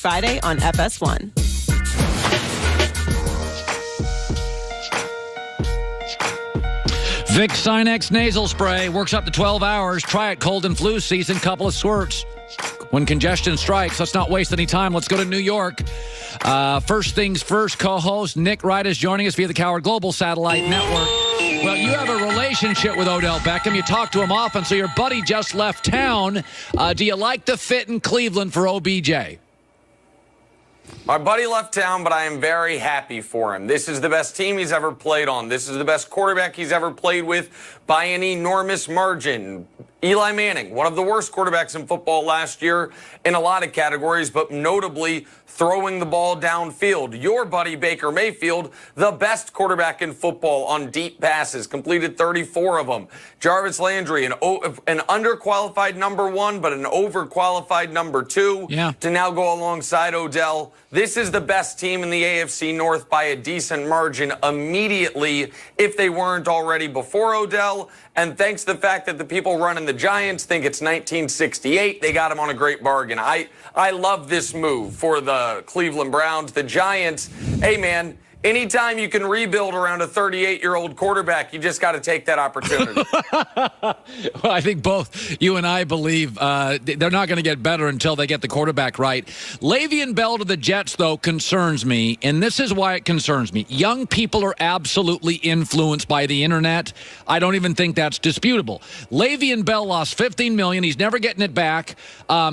Friday on FS1. Vicks Sinex nasal spray works up to 12 hours. Try it cold and flu season. Couple of squirts. When congestion strikes, let's not waste any time. Let's go to New York. First things first, co-host Nick Wright is joining us via the Cowherd Global Satellite Network. Well, you have a relationship with Odell Beckham. You talk to him often, so your buddy just left town. Do you like the fit in Cleveland for OBJ? My buddy left town, but I am very happy for him. This is the best team he's ever played on. This is the best quarterback he's ever played with by an enormous margin. Eli Manning, one of the worst quarterbacks in football last year in a lot of categories, but notably throwing the ball downfield. Your buddy Baker Mayfield, the best quarterback in football on deep passes, completed 34 of them. Jarvis Landry, an underqualified number one, but an overqualified number two to now go alongside Odell. This is the best team in the AFC North by a decent margin immediately, if they weren't already before Odell. And thanks to the fact that the people running the Giants think it's 1968, they got him on a great bargain. I love this move for the Cleveland Browns. The Giants, hey, man, anytime you can rebuild around a 38-year-old quarterback, you just got to take that opportunity. Well, I think both you and I believe they're not going to get better until they get the quarterback right. Le'Veon Bell to the Jets, though, concerns me, and this is why it concerns me. Young people are absolutely influenced by the internet. I don't even think that's disputable. Le'Veon Bell lost $15 million. He's never getting it back.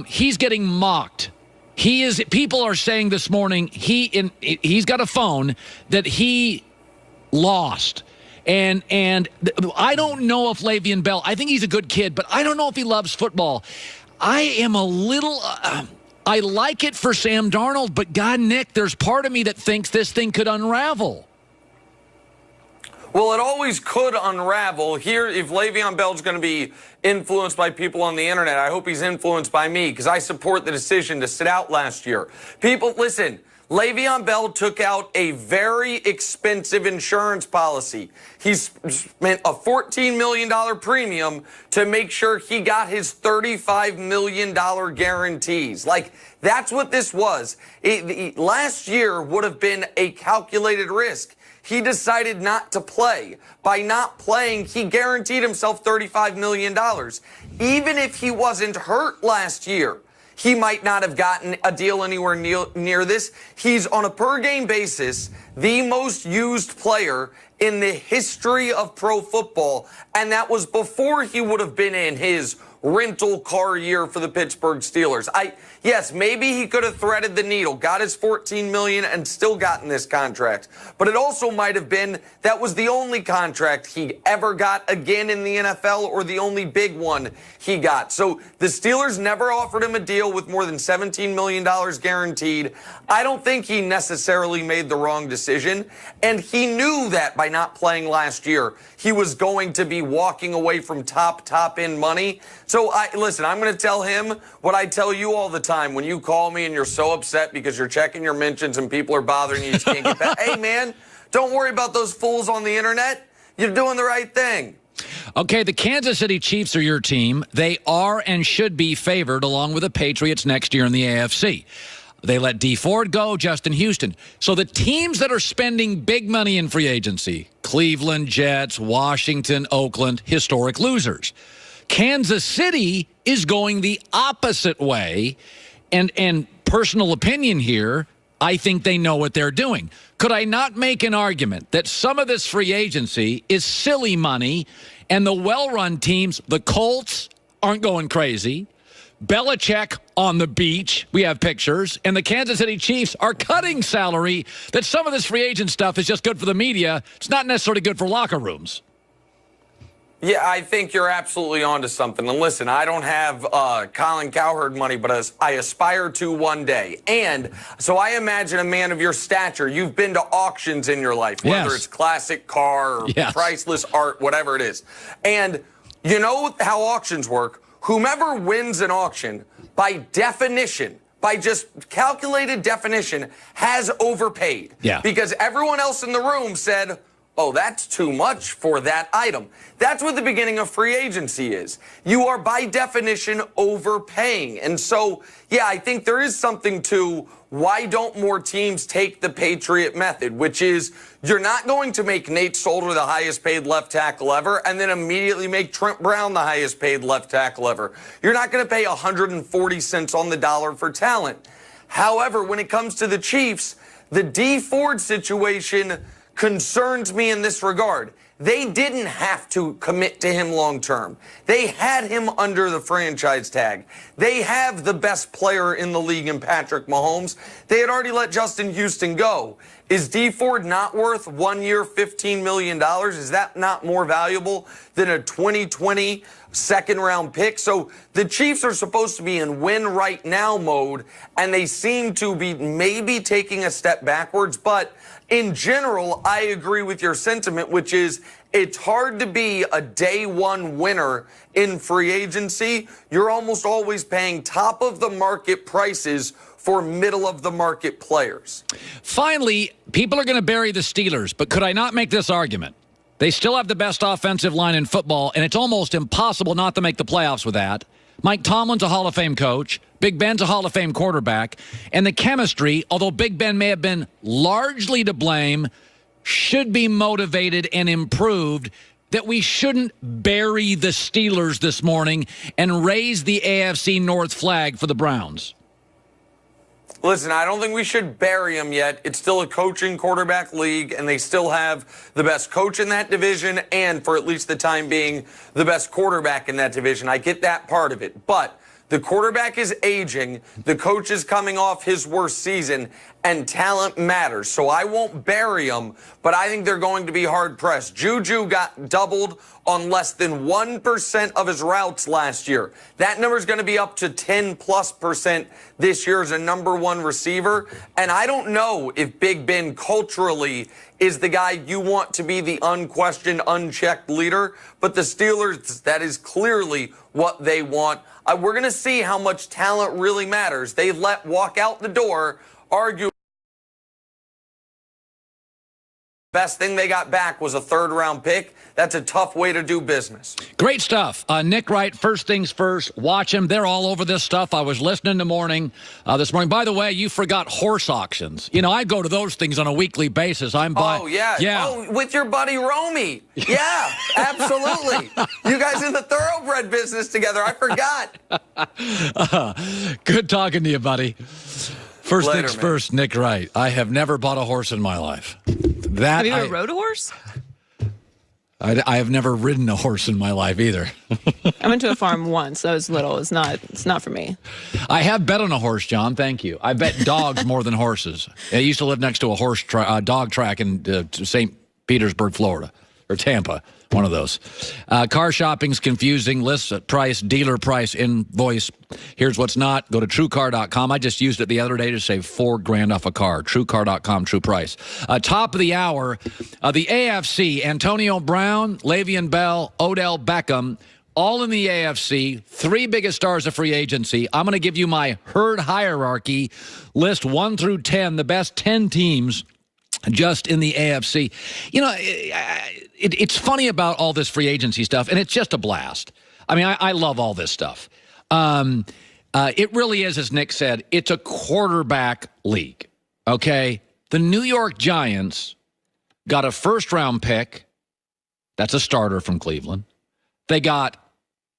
He's getting mocked. People are saying this morning he's got a phone that he lost. And I don't know if Le'Veon Bell, I think he's a good kid, but I don't know if he loves football. I am a little, I like it for Sam Darnold, but God, Nick, there's part of me that thinks this thing could unravel. Well, it always could unravel. Here, if Le'Veon Bell's going to be influenced by people on the internet, I hope he's influenced by me because I support the decision to sit out last year. People, listen, Le'Veon Bell took out a very expensive insurance policy. He spent a $14 million premium to make sure he got his $35 million guarantees. Like, that's what this was. Last year would have been a calculated risk. He decided not to play. By not playing, he guaranteed himself $35 million. Even if he wasn't hurt last year, he might not have gotten a deal anywhere near this. He's on a per-game basis the most used player in the history of pro football, and that was before he would have been in his rental car year for the Pittsburgh Steelers. Yes, maybe he could have threaded the needle, got his $14 million, and still gotten this contract. But it also might have been that was the only contract he ever got again in the NFL, or the only big one he got. So the Steelers never offered him a deal with more than $17 million guaranteed. I don't think he necessarily made the wrong decision, and he knew that by not playing last year, he was going to be walking away from top-end money. So, listen, I'm going to tell him what I tell you all the time when you call me and you're so upset because you're checking your mentions and people are bothering you. You just can't get back. Hey, man, don't worry about those fools on the internet. You're doing the right thing. Okay, the Kansas City Chiefs are your team. They are and should be favored along with the Patriots next year in the AFC. They let Dee Ford go, Justin Houston. So the teams that are spending big money in free agency, Cleveland, Jets, Washington, Oakland, historic losers. Kansas City is going the opposite way. And personal opinion here, I think they know what they're doing. Could I not make an argument that some of this free agency is silly money and the well-run teams, the Colts, aren't going crazy? Belichick on the beach, we have pictures, and the Kansas City Chiefs are cutting salary, that some of this free agent stuff is just good for the media. It's not necessarily good for locker rooms. Yeah, I think you're absolutely onto something. And listen, I don't have Colin Cowherd money, but I aspire to one day. And so I imagine a man of your stature, you've been to auctions in your life, whether it's classic car or priceless art, whatever it is. And you know how auctions work. Whomever wins an auction, by definition, by just calculated definition, has overpaid. Yeah. Because everyone else in the room said, oh, that's too much for that item. That's what the beginning of free agency is. You are, by definition, overpaying. And so, yeah, I think there is something to why don't more teams take the Patriot method, which is you're not going to make Nate Solder the highest paid left tackle ever and then immediately make Trent Brown the highest paid left tackle ever. You're not going to pay 140 cents on the dollar for talent. However, when it comes to the Chiefs, the D Ford situation concerns me in this regard. They didn't have to commit to him long term. They had him under the franchise tag. They have the best player in the league in Patrick Mahomes. They had already let Justin Houston go. Is D Ford not worth 1 year, $15 million? Is that not more valuable than a 2020 second-round pick? So the Chiefs are supposed to be in win-right-now mode, and they seem to be maybe taking a step backwards. But in general, I agree with your sentiment, which is it's hard to be a day-one winner in free agency. You're almost always paying top-of-the-market prices for middle-of-the-market players. Finally, people are going to bury the Steelers, but could I not make this argument? They still have the best offensive line in football, and it's almost impossible not to make the playoffs with that. Mike Tomlin's a Hall of Fame coach. Big Ben's a Hall of Fame quarterback. And the chemistry, although Big Ben may have been largely to blame, should be motivated and improved, that we shouldn't bury the Steelers this morning and raise the AFC North flag for the Browns. Listen, I don't think we should bury them yet. It's still a coaching quarterback league, and they still have the best coach in that division and, for at least the time being, the best quarterback in that division. I get that part of it. But the quarterback is aging, the coach is coming off his worst season, and talent matters. So I won't bury them, but I think they're going to be hard-pressed. Juju got doubled on less than 1% of his routes last year. That number is going to be up to 10+% this year as a number one receiver. And I don't know if Big Ben culturally is the guy you want to be the unquestioned, unchecked leader. But the Steelers, that is clearly what they want. We're going to see how much talent really matters. They let walk out the door, argue. Best thing they got back was a third-round pick. That's a tough way to do business. Great stuff. Nick Wright, first things first. Watch him. They're all over this stuff. I was listening this morning. By the way, you forgot horse auctions. You know, I go to those things on a weekly basis. Oh, yeah. Oh, with your buddy Romy. Yeah, absolutely. You guys in the thoroughbred business together. I forgot. Good talking to you, buddy. First Later, things man. first, Nick Wright. I have never bought a horse in my life. Have you ever rode a horse? I have never ridden a horse in my life either. I went to a farm once. I was little. It's not for me. I have bet on a horse, John. Thank you. I bet dogs more than horses. I used to live next to a dog track in St. Petersburg, Florida, or Tampa. One of those. Car shopping's confusing. List price, dealer price, invoice. Here's what's not. Go to TrueCar.com. I just used it the other day to save $4,000 off a car. TrueCar.com, true price. Top of the hour, the AFC. Antonio Brown, Le'Veon Bell, Odell Beckham, all in the AFC. Three biggest stars of free agency. I'm going to give you my herd hierarchy. List 1 through 10, the best 10 teams just in the AFC. You know, it's funny about all this free agency stuff, and it's just a blast. I mean, I love all this stuff. It really is, as Nick said, it's a quarterback league, okay? The New York Giants got a first-round pick. That's a starter from Cleveland. They got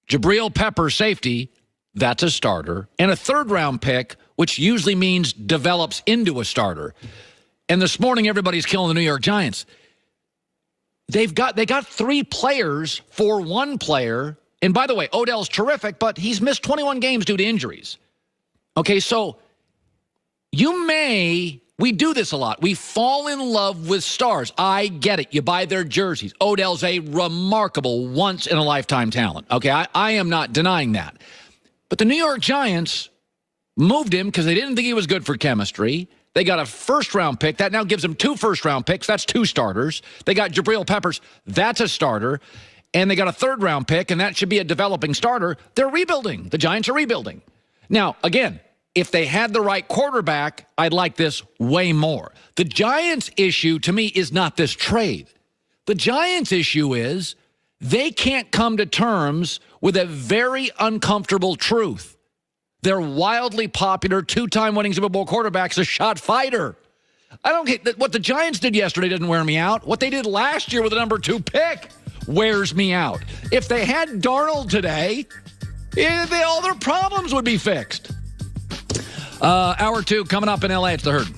Jabril Peppers, safety. That's a starter. And a third-round pick, which usually means develops into a starter. And this morning, everybody's killing the New York Giants. They got 3 players for 1 player. And by the way, Odell's terrific, but he's missed 21 games due to injuries. Okay, so we do this a lot. We fall in love with stars. I get it. You buy their jerseys. Odell's a remarkable once-in-a-lifetime talent. Okay, I am not denying that. But the New York Giants moved him because they didn't think he was good for chemistry. They got a first-round pick. That now gives them 2 first-round picks. That's 2 starters. They got Jabril Peppers. That's a starter. And they got a third-round pick, and that should be a developing starter. They're rebuilding. The Giants are rebuilding. Now, again, if they had the right quarterback, I'd like this way more. The Giants' issue, to me, is not this trade. The Giants' issue is they can't come to terms with a very uncomfortable truth. Their wildly popular two-time winning Super Bowl quarterback is a shot fighter. I don't get what the Giants did yesterday didn't wear me out. What they did last year with the number 2 pick wears me out. If they had Darnold today, all their problems would be fixed. Hour 2 coming up in LA. It's The Herd.